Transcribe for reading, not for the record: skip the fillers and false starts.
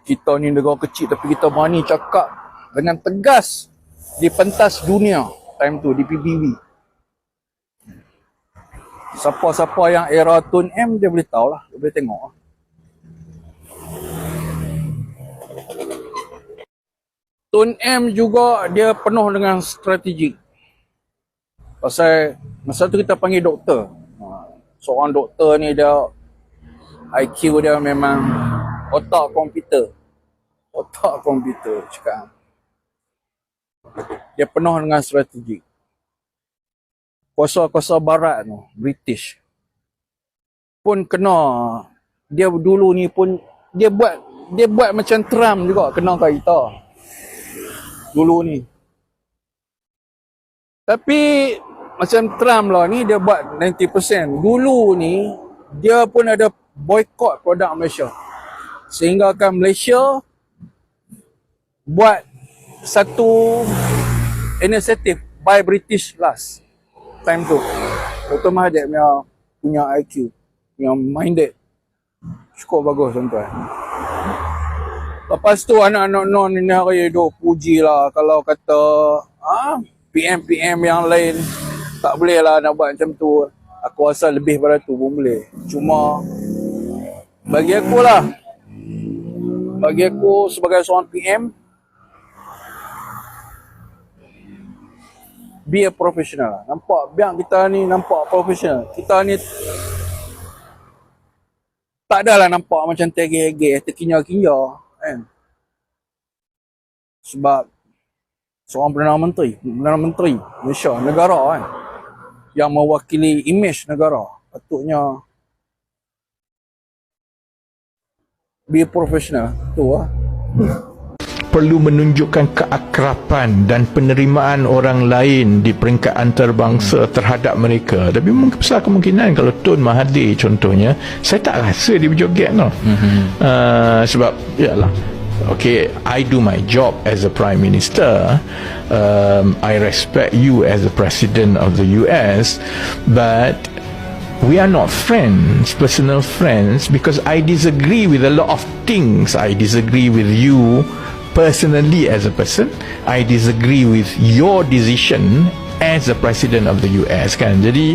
Kita ni negara kecil tapi kita berani cakap dengan tegas di pentas dunia time tu di PBB. Siapa-siapa yang era Tun M dia boleh tahu lah, dia boleh tengok lah. Tun M juga dia penuh dengan strategi. Pasal masa tu kita panggil doktor. Seorang doktor ni dia IQ dia memang otak komputer. Otak komputer cakap. Dia penuh dengan strategi. Kuasa-kuasa barat tu, British pun kena. Dia dulu ni pun dia buat macam Trump juga kena kat kita dulu ni. Tapi macam Trump lah ni dia buat 90%. Dulu ni dia pun ada boycott produk Malaysia. Sehingga kan Malaysia buat satu inisiatif Buy British Last time tu. Dr. Mahathir punya IQ, yang minded cukup bagus tuan-tuan. Lepas tu anak-anak non ni hari duk puji lah kalau kata PM-PM yang lain tak boleh lah nak buat macam tu. Aku rasa lebih pada tu pun boleh. Cuma bagi aku lah, bagi aku sebagai seorang PM, be a professional. Nampak biar kita ni nampak professional. Kita ni tak adalah nampak macam tergeh-geh, terkinyar-kinyar kan. Sebab seorang Perdana Menteri Malaysia, negara kan, yang mewakili imej negara, patutnya be a professional tu lah. Perlu menunjukkan keakraban dan penerimaan orang lain di peringkat antarabangsa terhadap mereka. Tapi mungkin besar kemungkinan kalau Tun Mahathir contohnya, saya tak rasa dia berjoget no. Sebab yalah, okay, I do my job as a Prime Minister. I respect you as the President of the US, but we are not friends, personal friends, because I disagree with a lot of things. I disagree with you personally as a person. I disagree with your decision as the President of the US kan. Jadi